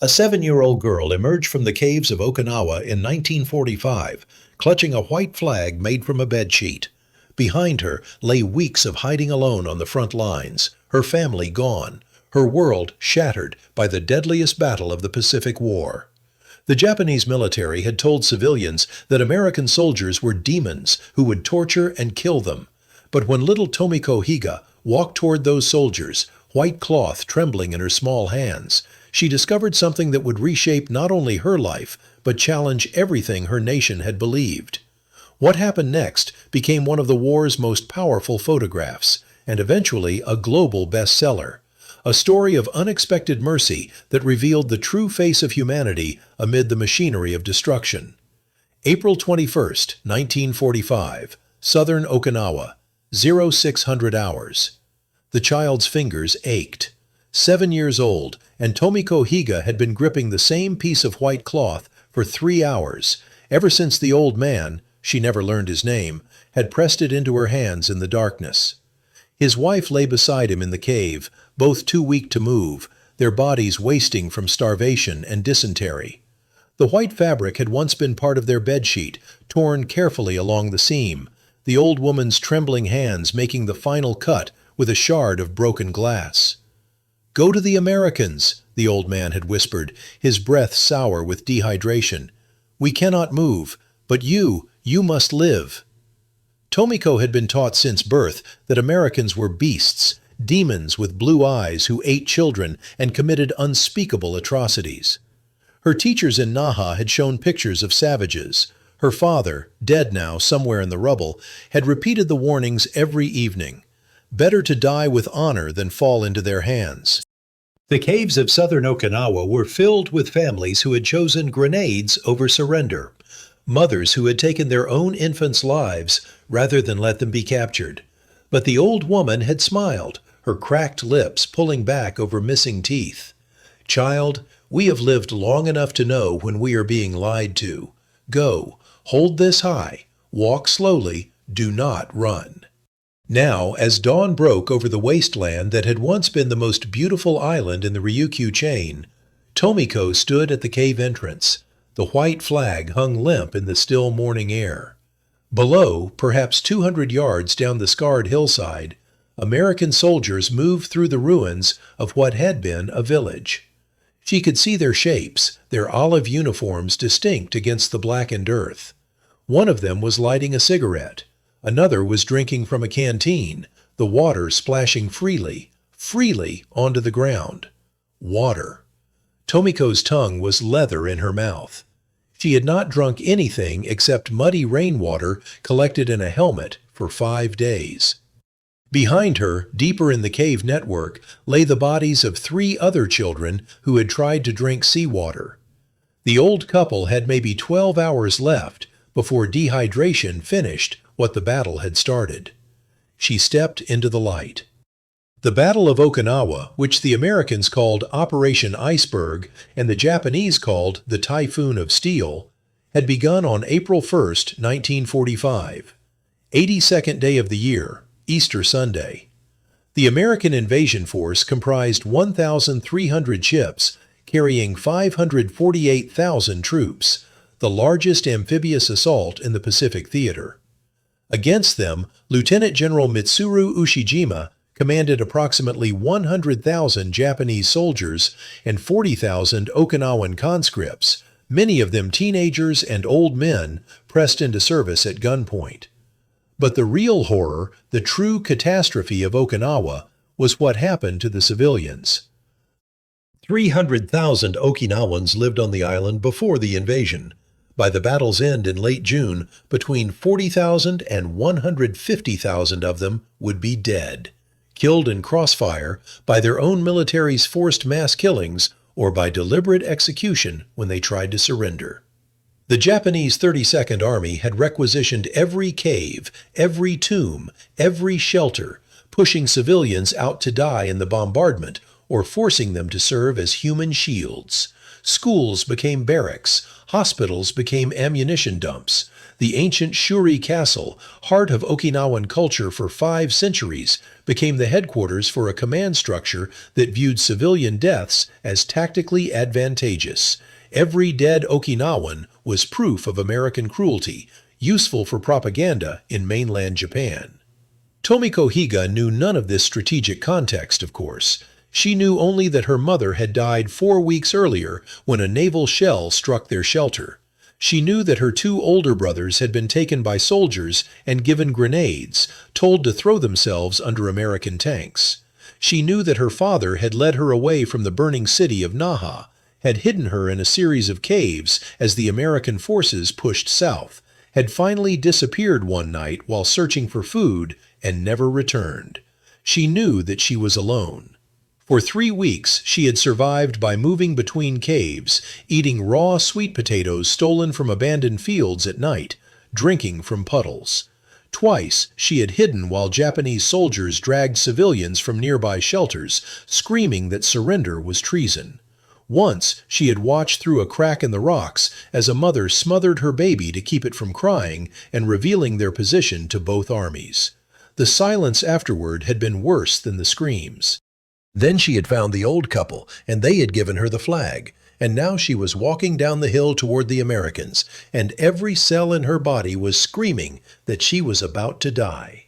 A 7-year-old girl emerged from the caves of Okinawa in 1945, clutching a white flag made from a bedsheet. Behind her lay weeks of hiding alone on the front lines, her family gone, her world shattered by the deadliest battle of the Pacific War. The Japanese military had told civilians that American soldiers were demons who would torture and kill them. But when little Tomiko Higa walked toward those soldiers, white cloth trembling in her small hands, she discovered something that would reshape not only her life, but challenge everything her nation had believed. What happened next became one of the war's most powerful photographs, and eventually a global bestseller. A story of unexpected mercy that revealed the true face of humanity amid the machinery of destruction. April 21st, 1945, Southern Okinawa, 0600 hours. The child's fingers ached. 7 years old, and Tomiko Higa had been gripping the same piece of white cloth for 3 hours, ever since the old man, she never learned his name, had pressed it into her hands in the darkness. His wife lay beside him in the cave, both too weak to move, their bodies wasting from starvation and dysentery. The white fabric had once been part of their bedsheet, torn carefully along the seam, the old woman's trembling hands making the final cut with a shard of broken glass. "Go to the Americans," the old man had whispered, his breath sour with dehydration. "We cannot move, but you must live." Tomiko had been taught since birth that Americans were beasts, demons with blue eyes who ate children and committed unspeakable atrocities. Her teachers in Naha had shown pictures of savages. Her father, dead now somewhere in the rubble, had repeated the warnings every evening. Better to die with honor than fall into their hands. The caves of Southern Okinawa were filled with families who had chosen grenades over surrender, mothers who had taken their own infants' lives rather than let them be captured. But the old woman had smiled, her cracked lips pulling back over missing teeth. "Child, we have lived long enough to know when we are being lied to. Go, hold this high, walk slowly, do not run." Now, as dawn broke over the wasteland that had once been the most beautiful island in the Ryukyu chain, Tomiko stood at the cave entrance. The white flag hung limp in the still morning air. Below, perhaps 200 yards down the scarred hillside, American soldiers moved through the ruins of what had been a village. She could see their shapes, their olive uniforms distinct against the blackened earth. One of them was lighting a cigarette. Another was drinking from a canteen, the water splashing freely onto the ground. Water. Tomiko's tongue was leather in her mouth. She had not drunk anything except muddy rainwater collected in a helmet for 5 days. Behind her, deeper in the cave network, lay the bodies of 3 other children who had tried to drink seawater. The old couple had maybe 12 hours left before dehydration finished what the battle had started. She stepped into the light. The Battle of Okinawa, which the Americans called Operation Iceberg and the Japanese called the Typhoon of Steel, had begun on April 1st, 1945, 82nd day of the year, Easter Sunday. The American invasion force comprised 1,300 ships carrying 548,000 troops, the largest amphibious assault in the Pacific theater. Against them, Lieutenant General Mitsuru Ushijima commanded approximately 100,000 Japanese soldiers and 40,000 Okinawan conscripts, many of them teenagers and old men pressed into service at gunpoint. But the real horror, the true catastrophe of Okinawa, was what happened to the civilians. 300,000 Okinawans lived on the island before the invasion. By the battle's end in late June, between 40,000 and 150,000 of them would be dead, killed in crossfire by their own military's forced mass killings or by deliberate execution when they tried to surrender. The Japanese 32nd Army had requisitioned every cave, every tomb, every shelter, pushing civilians out to die in the bombardment or forcing them to serve as human shields. Schools became barracks, hospitals became ammunition dumps. The ancient Shuri Castle, heart of Okinawan culture for 5 centuries, became the headquarters for a command structure that viewed civilian deaths as tactically advantageous. Every dead Okinawan was proof of American cruelty, useful for propaganda in mainland Japan. Tomiko Higa knew none of this strategic context, of course. She knew only that her mother had died 4 weeks earlier when a naval shell struck their shelter. She knew that her 2 older brothers had been taken by soldiers and given grenades, told to throw themselves under American tanks. She knew that her father had led her away from the burning city of Naha, had hidden her in a series of caves as the American forces pushed south, had finally disappeared one night while searching for food and never returned. She knew that she was alone. For 3 weeks she had survived by moving between caves, eating raw sweet potatoes stolen from abandoned fields at night, drinking from puddles. Twice she had hidden while Japanese soldiers dragged civilians from nearby shelters, screaming that surrender was treason. Once she had watched through a crack in the rocks as a mother smothered her baby to keep it from crying and revealing their position to both armies. The silence afterward had been worse than the screams. Then she had found the old couple, and they had given her the flag, and now she was walking down the hill toward the Americans, and every cell in her body was screaming that she was about to die.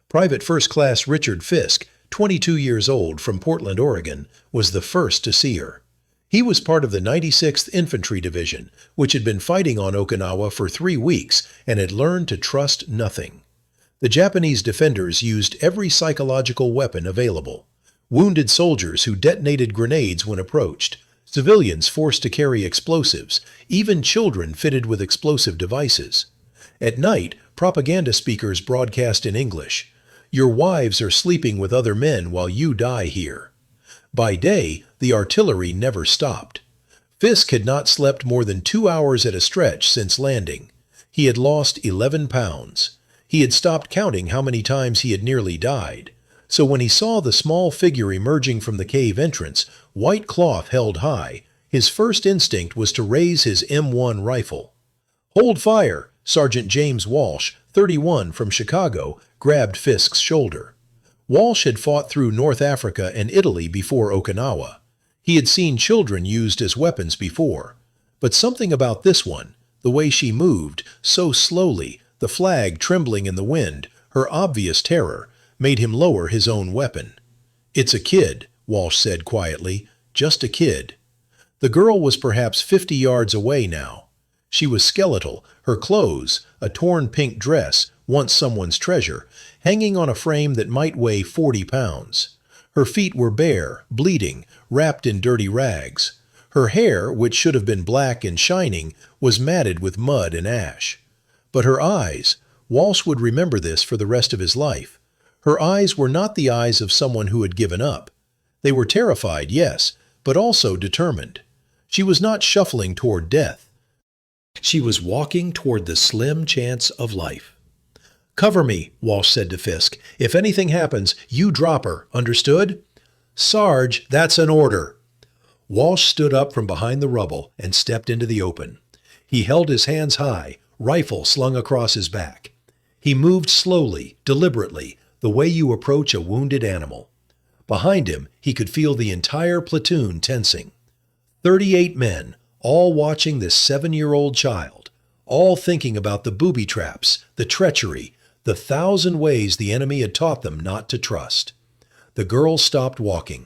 Private First Class Richard Fisk, 22 years old, from Portland, Oregon, was the first to see her. He was part of the 96th Infantry Division, which had been fighting on Okinawa for 3 weeks and had learned to trust nothing. The Japanese defenders used every psychological weapon available. Wounded soldiers who detonated grenades when approached, civilians forced to carry explosives, even children fitted with explosive devices. At night, propaganda speakers broadcast in English, "Your wives are sleeping with other men while you die here." By day, the artillery never stopped. Fisk had not slept more than 2 hours at a stretch since landing. He had lost 11 pounds. He had stopped counting how many times he had nearly died. So when he saw the small figure emerging from the cave entrance, white cloth held high, his first instinct was to raise his M1 rifle. "Hold fire!" Sergeant James Walsh, 31, from Chicago, grabbed Fisk's shoulder. Walsh had fought through North Africa and Italy before Okinawa. He had seen children used as weapons before. But something about this one, the way she moved, so slowly, the flag trembling in the wind, her obvious terror, made him lower his own weapon. "It's a kid," Walsh said quietly, "just a kid." The girl was perhaps 50 yards away now. She was skeletal, her clothes, a torn pink dress, once someone's treasure, hanging on a frame that might weigh 40 pounds. Her feet were bare, bleeding, wrapped in dirty rags. Her hair, which should have been black and shining, was matted with mud and ash. But her eyes, Walsh would remember this for the rest of his life. Her eyes were not the eyes of someone who had given up. They were terrified, yes, but also determined. She was not shuffling toward death. She was walking toward the slim chance of life. "Cover me," Walsh said to Fisk. "If anything happens, you drop her, understood?" "Sarge, that's an order." Walsh stood up from behind the rubble and stepped into the open. He held his hands high, rifle slung across his back. He moved slowly, deliberately, the way you approach a wounded animal. Behind him, he could feel the entire platoon tensing. 38 men, all watching this 7-year-old child, all thinking about the booby traps, the treachery, the 1,000 ways the enemy had taught them not to trust. The girl stopped walking.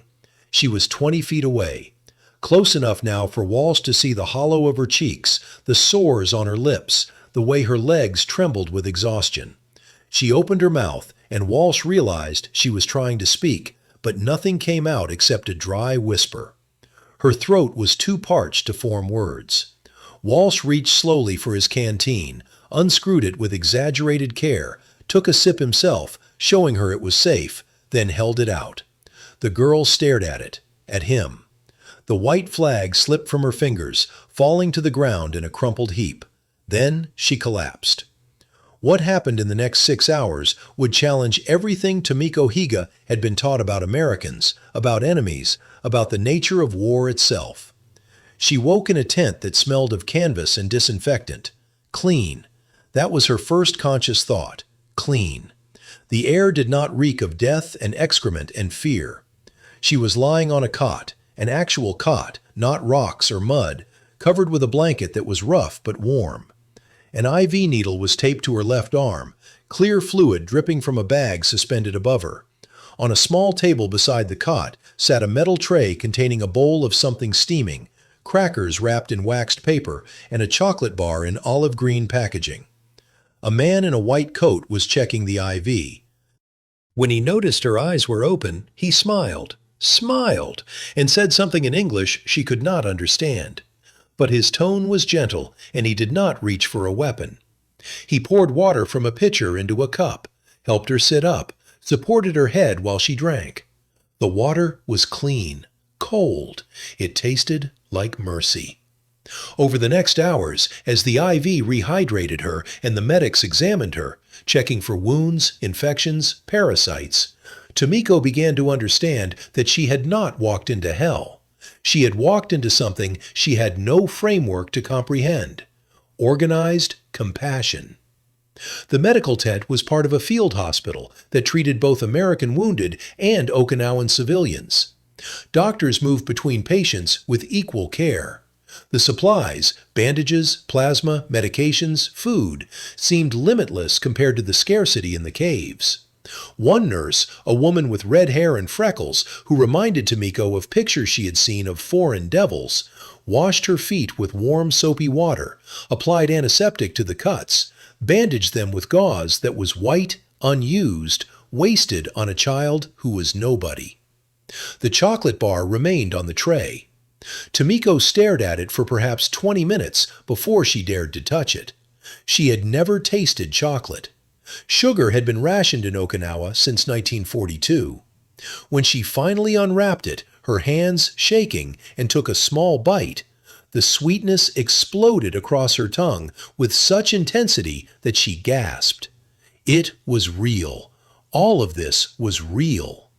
She was 20 feet away, close enough now for Walsh to see the hollow of her cheeks, the sores on her lips, the way her legs trembled with exhaustion. She opened her mouth, and Walsh realized she was trying to speak, but nothing came out except a dry whisper. Her throat was too parched to form words. Walsh reached slowly for his canteen, unscrewed it with exaggerated care, took a sip himself, showing her it was safe, then held it out. The girl stared at him. The white flag slipped from her fingers, falling to the ground in a crumpled heap. Then she collapsed. What happened in the next 6 hours would challenge everything Tomiko Higa had been taught about Americans, about enemies, about the nature of war itself. She woke in a tent that smelled of canvas and disinfectant. Clean. That was her first conscious thought. Clean. The air did not reek of death and excrement and fear. She was lying on a cot, an actual cot, not rocks or mud, covered with a blanket that was rough but warm. An IV needle was taped to her left arm, clear fluid dripping from a bag suspended above her. On a small table beside the cot sat a metal tray containing a bowl of something steaming, crackers wrapped in waxed paper, and a chocolate bar in olive green packaging. A man in a white coat was checking the IV. When he noticed her eyes were open, he smiled, and said something in English she could not understand. But his tone was gentle, and he did not reach for a weapon. He poured water from a pitcher into a cup, helped her sit up, supported her head while she drank. The water was clean, cold. It tasted like mercy. Over the next hours, as the IV rehydrated her and the medics examined her, checking for wounds, infections, parasites, Tomiko began to understand that she had not walked into hell. She had walked into something she had no framework to comprehend. Organized compassion. The medical tent was part of a field hospital that treated both American wounded and Okinawan civilians. Doctors moved between patients with equal care. The supplies, bandages, plasma, medications, food, seemed limitless compared to the scarcity in the caves. One nurse, a woman with red hair and freckles, who reminded Tomiko of pictures she had seen of foreign devils, washed her feet with warm soapy water, applied antiseptic to the cuts, bandaged them with gauze that was white, unused, wasted on a child who was nobody. The chocolate bar remained on the tray. Tomiko stared at it for perhaps 20 minutes before she dared to touch it. She had never tasted chocolate. Sugar had been rationed in Okinawa since 1942. When she finally unwrapped it, her hands shaking, and took a small bite, the sweetness exploded across her tongue with such intensity that she gasped. It was real. All of this was real.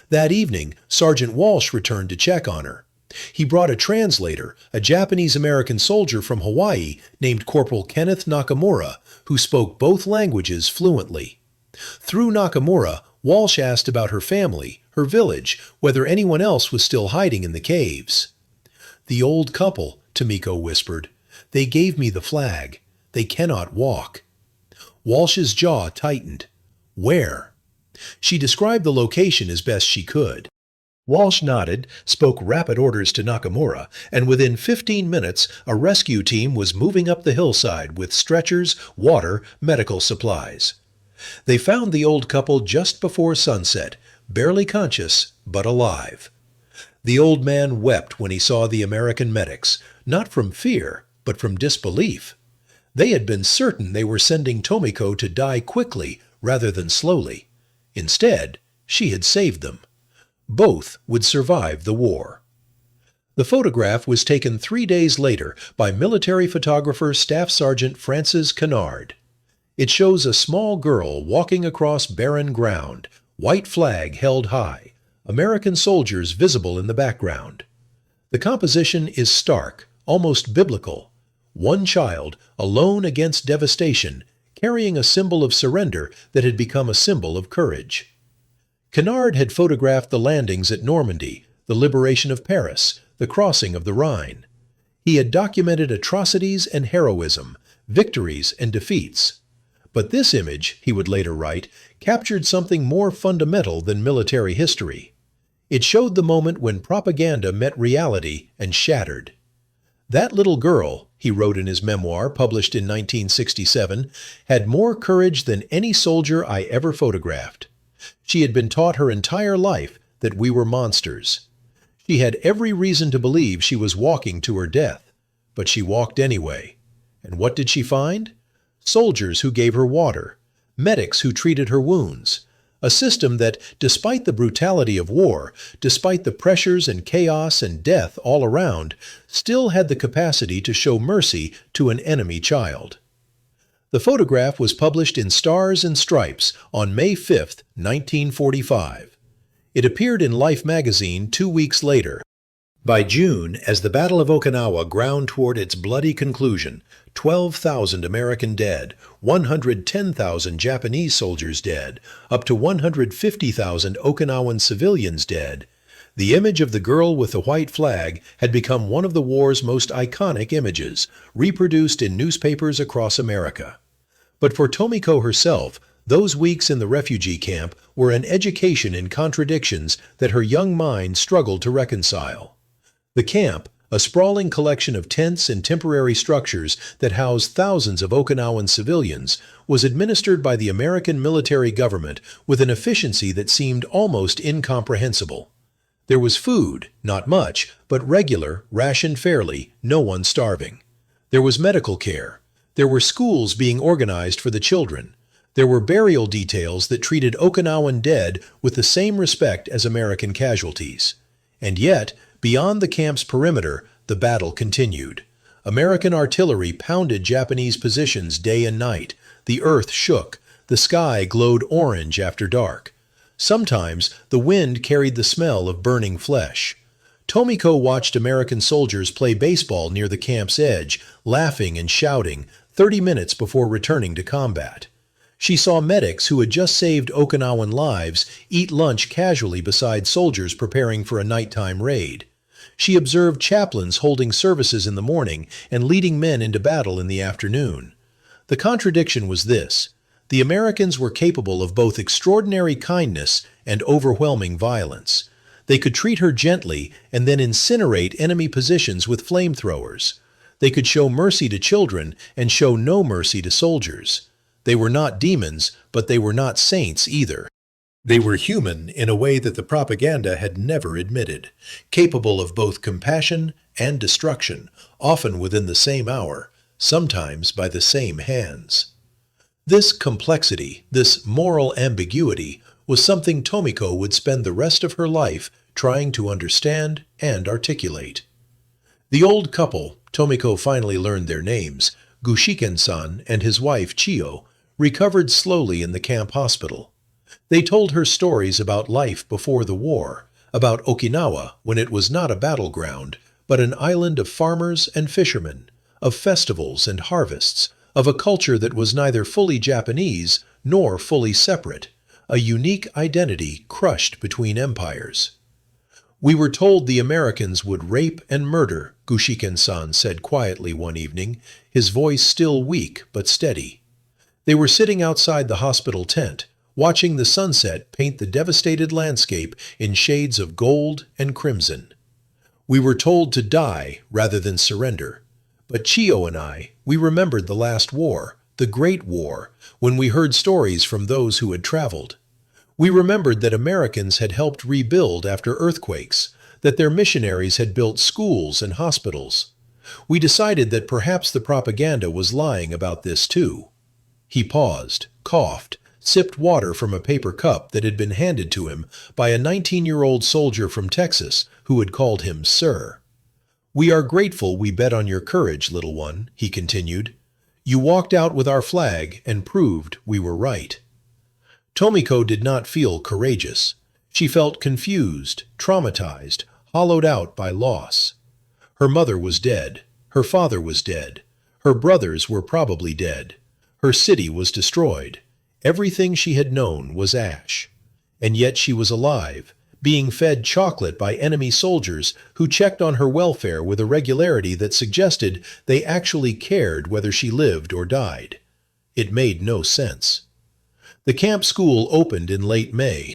That evening, Sergeant Walsh returned to check on her. He brought a translator, a Japanese-American soldier from Hawaii named Corporal Kenneth Nakamura, who spoke both languages fluently. Through Nakamura, Walsh asked about her family, her village, whether anyone else was still hiding in the caves. "The old couple," Tomiko whispered. "They gave me the flag. They cannot walk." Walsh's jaw tightened. "Where?" She described the location as best she could. Walsh nodded, spoke rapid orders to Nakamura, and within 15 minutes a rescue team was moving up the hillside with stretchers, water, medical supplies. They found the old couple just before sunset, barely conscious, but alive. The old man wept when he saw the American medics, not from fear, but from disbelief. They had been certain they were sending Tomiko to die quickly rather than slowly. Instead, she had saved them. Both would survive the war. The photograph was taken 3 days later by military photographer Staff Sergeant Francis Kennard. It shows a small girl walking across barren ground, white flag held high, American soldiers visible in the background. The composition is stark, almost biblical. One child, alone against devastation, carrying a symbol of surrender that had become a symbol of courage. Kennard had photographed the landings at Normandy, the liberation of Paris, the crossing of the Rhine. He had documented atrocities and heroism, victories and defeats. But this image, he would later write, captured something more fundamental than military history. It showed the moment when propaganda met reality and shattered. "That little girl," he wrote in his memoir published in 1967, "had more courage than any soldier I ever photographed. She had been taught her entire life that we were monsters. She had every reason to believe she was walking to her death, but she walked anyway. And what did she find? Soldiers who gave her water, medics who treated her wounds, a system that, despite the brutality of war, despite the pressures and chaos and death all around, still had the capacity to show mercy to an enemy child." The photograph was published in Stars and Stripes on May 5, 1945. It appeared in Life magazine 2 weeks later. By June, as the Battle of Okinawa ground toward its bloody conclusion, 12,000 American dead, 110,000 Japanese soldiers dead, up to 150,000 Okinawan civilians dead, the image of the girl with the white flag had become one of the war's most iconic images, reproduced in newspapers across America. But for Tomiko herself, those weeks in the refugee camp were an education in contradictions that her young mind struggled to reconcile. The camp, a sprawling collection of tents and temporary structures that housed thousands of Okinawan civilians, was administered by the American military government with an efficiency that seemed almost incomprehensible. There was food, not much, but regular, rationed fairly, no one starving. There was medical care. There were schools being organized for the children. There were burial details that treated Okinawan dead with the same respect as American casualties. And yet, beyond the camp's perimeter, the battle continued. American artillery pounded Japanese positions day and night. The earth shook. The sky glowed orange after dark. Sometimes the wind carried the smell of burning flesh. Tomiko watched American soldiers play baseball near the camp's edge, laughing and shouting, 30 minutes before returning to combat. She saw medics who had just saved Okinawan lives eat lunch casually beside soldiers preparing for a nighttime raid. She observed chaplains holding services in the morning and leading men into battle in the afternoon. The contradiction was this: the Americans were capable of both extraordinary kindness and overwhelming violence. They could treat her gently and then incinerate enemy positions with flamethrowers. They could show mercy to children and show no mercy to soldiers. They were not demons, but they were not saints either. They were human in a way that the propaganda had never admitted, capable of both compassion and destruction, often within the same hour, sometimes by the same hands. This complexity, this moral ambiguity, was something Tomiko would spend the rest of her life trying to understand and articulate. The old couple, Tomiko finally learned their names, Gushiken-san and his wife Chiyo, recovered slowly in the camp hospital. They told her stories about life before the war, about Okinawa when it was not a battleground, but an island of farmers and fishermen, of festivals and harvests, of a culture that was neither fully Japanese nor fully separate, a unique identity crushed between empires. "We were told the Americans would rape and murder," Gushiken-san said quietly one evening, his voice still weak but steady. They were sitting outside the hospital tent, watching the sunset paint the devastated landscape in shades of gold and crimson. "We were told to die rather than surrender. But Chiyo and I, we remembered the last war, the Great War, when we heard stories from those who had traveled. We remembered that Americans had helped rebuild after earthquakes, that their missionaries had built schools and hospitals. We decided that perhaps the propaganda was lying about this too." He paused, coughed, sipped water from a paper cup that had been handed to him by a 19-year-old soldier from Texas who had called him sir. "We are grateful we bet on your courage, little one," he continued. "You walked out with our flag and proved we were right." Tomiko did not feel courageous. She felt confused, traumatized, hollowed out by loss. Her mother was dead. Her father was dead. Her brothers were probably dead. Her city was destroyed. Everything she had known was ash. And yet she was alive, being fed chocolate by enemy soldiers who checked on her welfare with a regularity that suggested they actually cared whether she lived or died. It made no sense. The camp school opened in late May.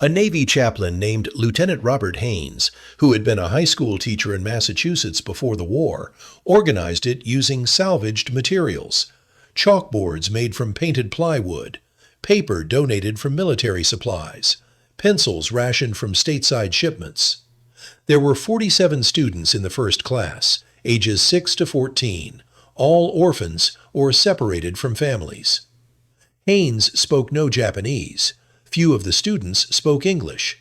A Navy chaplain named Lieutenant Robert Haynes, who had been a high school teacher in Massachusetts before the war, organized it using salvaged materials: chalkboards made from painted plywood, paper donated from military supplies, pencils rationed from stateside shipments. There were 47 students in the first class, ages 6 to 14, all orphans or separated from families. Haynes spoke no Japanese. Few of the students spoke English.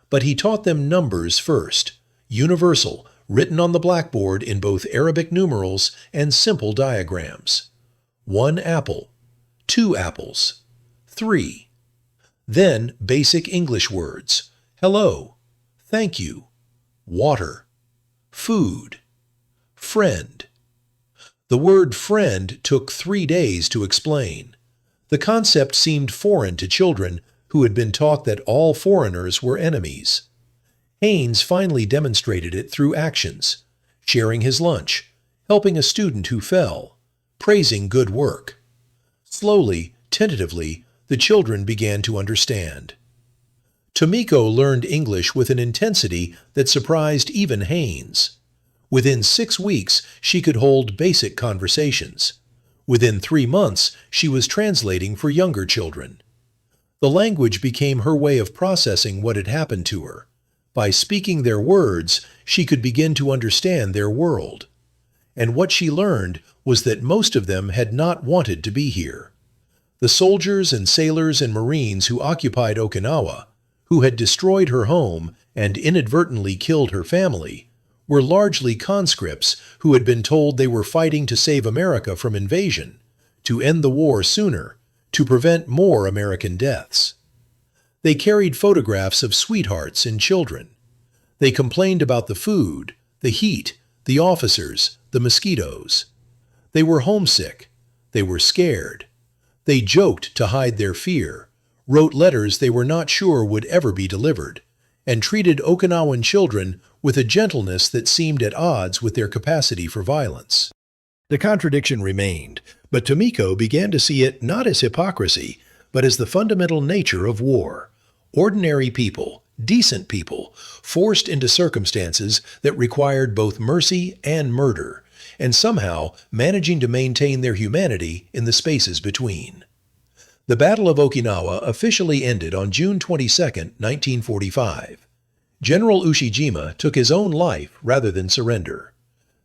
But he taught them numbers first, universal, written on the blackboard in both Arabic numerals and simple diagrams. 1 apple, 2 apples, 3. Then basic English words: hello, thank you, water, food, friend. The word friend took 3 days to explain. The concept seemed foreign to children who had been taught that all foreigners were enemies. Haynes finally demonstrated it through actions, sharing his lunch, helping a student who fell, praising good work. Slowly, tentatively, the children began to understand. Tomiko learned English with an intensity that surprised even Haynes. Within 6 weeks, she could hold basic conversations. Within 3 months, she was translating for younger children. The language became her way of processing what had happened to her. By speaking their words, she could begin to understand their world. And what she learned was that most of them had not wanted to be here. The soldiers and sailors and Marines who occupied Okinawa, who had destroyed her home and inadvertently killed her family, were largely conscripts who had been told they were fighting to save America from invasion, to end the war sooner, to prevent more American deaths. They carried photographs of sweethearts and children. They complained about the food, the heat, the officers, the mosquitoes. They were homesick. They were scared. They joked to hide their fear, wrote letters they were not sure would ever be delivered, and treated Okinawan children with a gentleness that seemed at odds with their capacity for violence. The contradiction remained, but Tomiko began to see it not as hypocrisy, but as the fundamental nature of war. Ordinary people, decent people, forced into circumstances that required both mercy and murder, and somehow managing to maintain their humanity in the spaces between. The Battle of Okinawa officially ended on June 22, 1945. General Ushijima took his own life rather than surrender.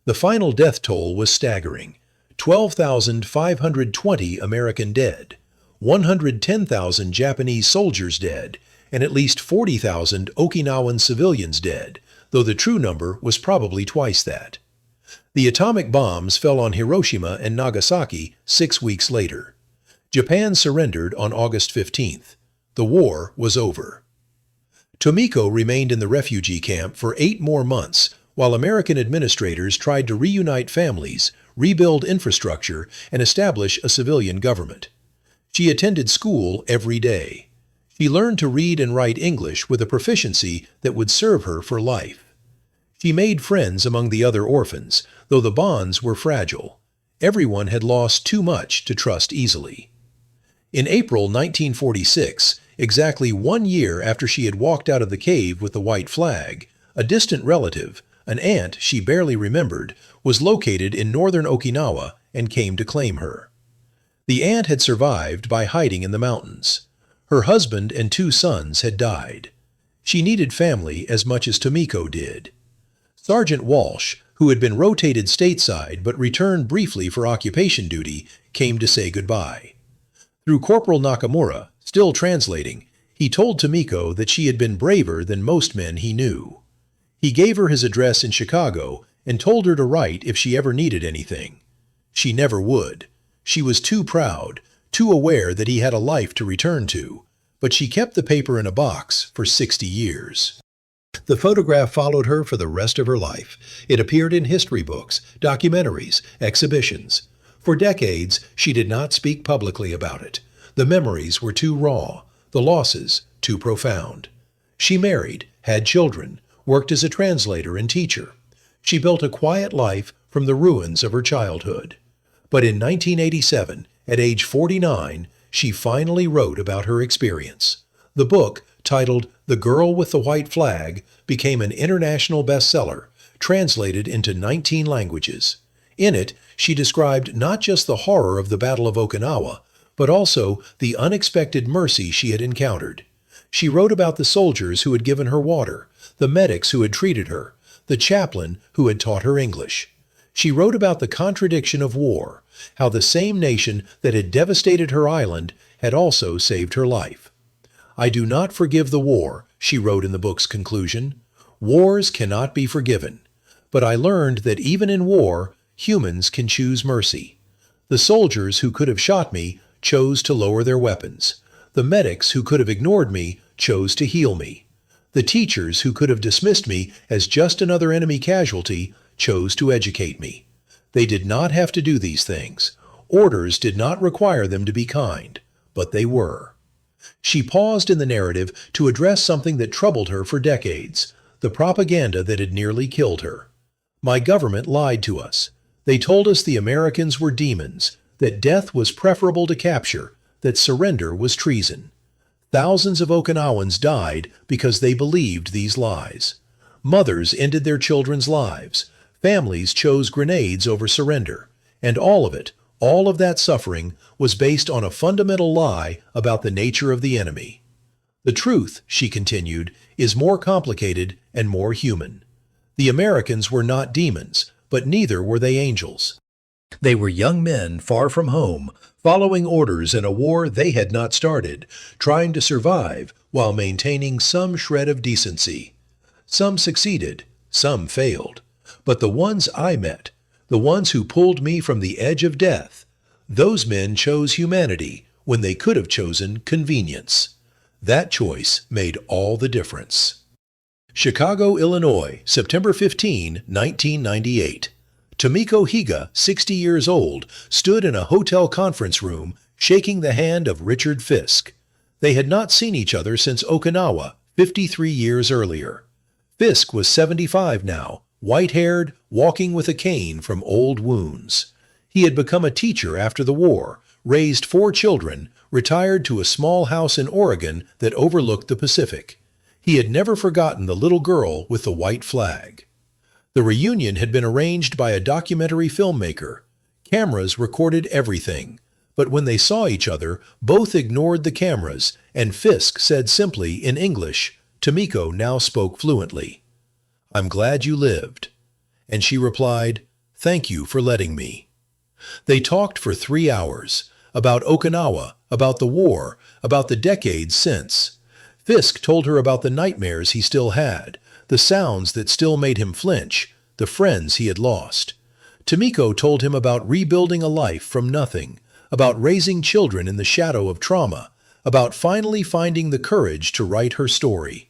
The final death toll was staggering: 12,520 American dead, 110,000 Japanese soldiers dead, and at least 40,000 Okinawan civilians dead, though the true number was probably twice that. The atomic bombs fell on Hiroshima and Nagasaki 6 weeks later. Japan surrendered on August 15th. The war was over. Tomiko remained in the refugee camp for 8 more months, while American administrators tried to reunite families, rebuild infrastructure, and establish a civilian government. She attended school every day. She learned to read and write English with a proficiency that would serve her for life. She made friends among the other orphans, though the bonds were fragile. Everyone had lost too much to trust easily. In April 1946, exactly 1 year after she had walked out of the cave with the white flag, a distant relative, an aunt she barely remembered, was located in northern Okinawa and came to claim her. The aunt had survived by hiding in the mountains. Her husband and 2 sons had died. She needed family as much as Tomiko did. Sergeant Walsh, who had been rotated stateside but returned briefly for occupation duty, came to say goodbye. Through Corporal Nakamura, still translating, he told Tomiko that she had been braver than most men he knew. He gave her his address in Chicago and told her to write if she ever needed anything. She never would. She was too proud, too aware that he had a life to return to, but she kept the paper in a box for 60 years. The photograph followed her for the rest of her life. It appeared in history books, documentaries, exhibitions. For decades, she did not speak publicly about it. The memories were too raw, the losses too profound. She married, had children, worked as a translator and teacher. She built a quiet life from the ruins of her childhood. But in 1987, at age 49, she finally wrote about her experience. The book, titled The Girl with the White Flag, became an international bestseller, translated into 19 languages. In it, she described not just the horror of the Battle of Okinawa, but also the unexpected mercy she had encountered. She wrote about the soldiers who had given her water, the medics who had treated her, the chaplain who had taught her English. She wrote about the contradiction of war, how the same nation that had devastated her island had also saved her life. "I do not forgive the war," she wrote in the book's conclusion. "Wars cannot be forgiven. But I learned that even in war, humans can choose mercy. The soldiers who could have shot me chose to lower their weapons. The medics who could have ignored me chose to heal me. The teachers who could have dismissed me as just another enemy casualty chose to educate me. They did not have to do these things. Orders did not require them to be kind, but they were. She paused in the narrative to address something that troubled her for decades, the propaganda that had nearly killed her. My government lied to us. They told us the Americans were demons, that death was preferable to capture, that surrender was treason. Thousands of Okinawans died because they believed these lies. Mothers ended their children's lives. Families chose grenades over surrender. And all of that suffering was based on a fundamental lie about the nature of the enemy. The truth, she continued, is more complicated and more human. The Americans were not demons, but neither were they angels. They were young men far from home, following orders in a war they had not started, trying to survive while maintaining some shred of decency. Some succeeded, some failed. But the ones I met, the ones who pulled me from the edge of death, those men chose humanity when they could have chosen convenience. That choice made all the difference. Chicago, Illinois, September 15, 1998. Tomiko Higa, 60 years old, stood in a hotel conference room shaking the hand of Richard Fisk. They had not seen each other since Okinawa, 53 years earlier. Fisk was 75 now, white-haired, walking with a cane from old wounds. He had become a teacher after the war, raised 4 children, retired to a small house in Oregon that overlooked the Pacific. He had never forgotten the little girl with the white flag. The reunion had been arranged by a documentary filmmaker. Cameras recorded everything. But when they saw each other, both ignored the cameras, and Fisk said simply in English. Tomiko now spoke fluently. "I'm glad you lived." And she replied, "Thank you for letting me." They talked for 3 hours, about Okinawa, about the war, about the decades since. Fisk told her about the nightmares he still had, the sounds that still made him flinch, the friends he had lost. Tomiko told him about rebuilding a life from nothing, about raising children in the shadow of trauma, about finally finding the courage to write her story.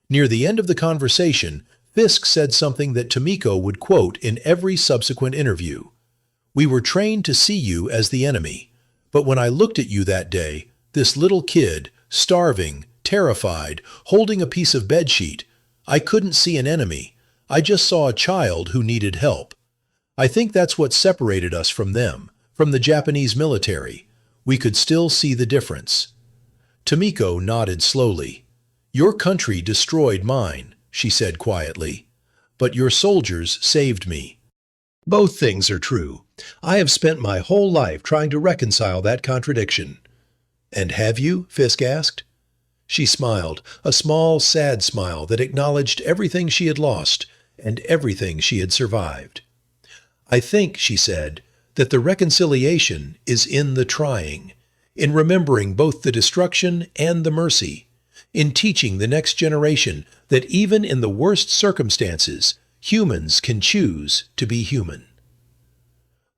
Near the end of the conversation, Fisk said something that Tomiko would quote in every subsequent interview. "We were trained to see you as the enemy, but when I looked at you that day, this little kid, starving, terrified, holding a piece of bedsheet, I couldn't see an enemy. I just saw a child who needed help. I think that's what separated us from them, from the Japanese military. We could still see the difference." Tomiko nodded slowly. "Your country destroyed mine," she said quietly, "but your soldiers saved me." Both things are true. I have spent my whole life trying to reconcile that contradiction. "And have you?" Fisk asked. She smiled, a small, sad smile that acknowledged everything she had lost and everything she had survived. "I think," she said, "that the reconciliation is in the trying, in remembering both the destruction and the mercy, in teaching the next generation that even in the worst circumstances, humans can choose to be human."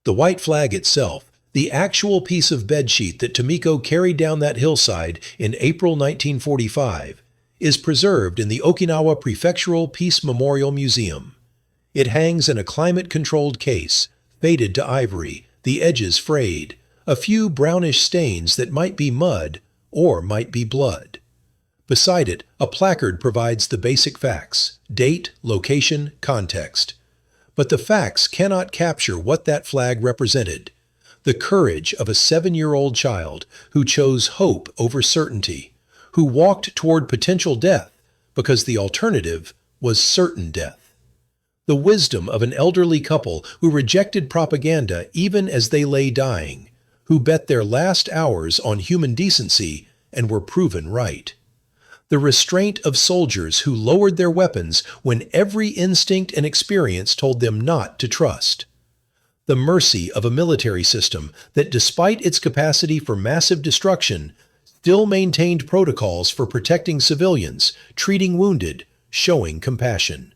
The white flag itself, the actual piece of bedsheet that Tomiko carried down that hillside in April 1945, is preserved in the Okinawa Prefectural Peace Memorial Museum. It hangs in a climate-controlled case, faded to ivory, the edges frayed, a few brownish stains that might be mud or might be blood. Beside it, a placard provides the basic facts: date, location, context. But the facts cannot capture what that flag represented: the courage of a 7-year-old child who chose hope over certainty, who walked toward potential death because the alternative was certain death. The wisdom of an elderly couple who rejected propaganda even as they lay dying, who bet their last hours on human decency and were proven right. The restraint of soldiers who lowered their weapons when every instinct and experience told them not to trust. The mercy of a military system that, despite its capacity for massive destruction, still maintained protocols for protecting civilians, treating wounded, showing compassion.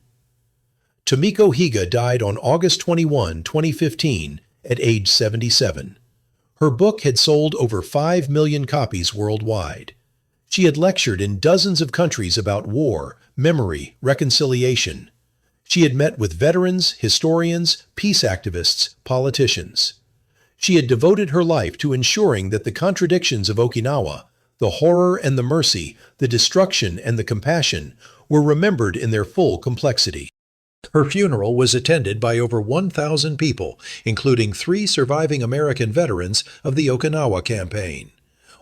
Tomiko Higa died on August 21, 2015, at age 77. Her book had sold over 5 million copies worldwide. She had lectured in dozens of countries about war, memory, reconciliation. She had met with veterans, historians, peace activists, politicians. She had devoted her life to ensuring that the contradictions of Okinawa, the horror and the mercy, the destruction and the compassion, were remembered in their full complexity. Her funeral was attended by over 1,000 people, including 3 surviving American veterans of the Okinawa campaign.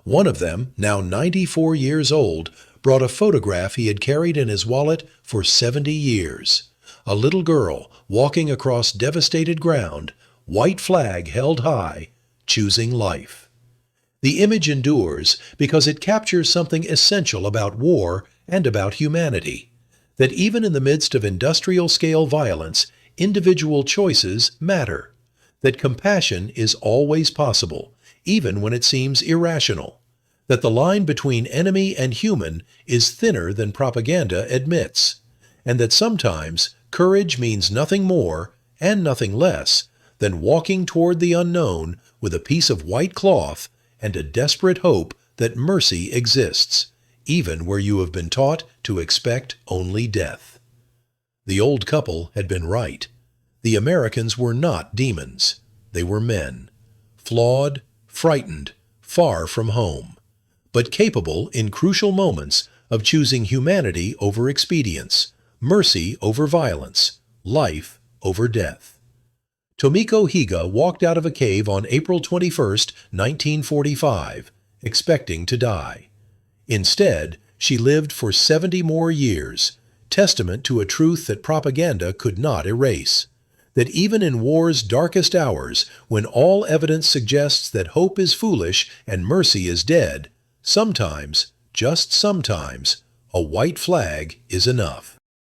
One of them, now 94 years old, brought a photograph he had carried in his wallet for 70 years. A little girl walking across devastated ground, white flag held high, choosing life. The image endures because it captures something essential about war and about humanity, that even in the midst of industrial-scale violence, individual choices matter, that compassion is always possible, even when it seems irrational, that the line between enemy and human is thinner than propaganda admits, and that sometimes courage means nothing more and nothing less than walking toward the unknown with a piece of white cloth and a desperate hope that mercy exists, even where you have been taught to expect only death. The old couple had been right. The Americans were not demons. They were men, flawed, frightened, far from home, but capable in crucial moments of choosing humanity over expedience, mercy over violence, life over death. Tomiko Higa walked out of a cave on April 21, 1945, expecting to die. Instead, she lived for 70 more years, testament to a truth that propaganda could not erase, that even in war's darkest hours, when all evidence suggests that hope is foolish and mercy is dead, sometimes, just sometimes, a white flag is enough.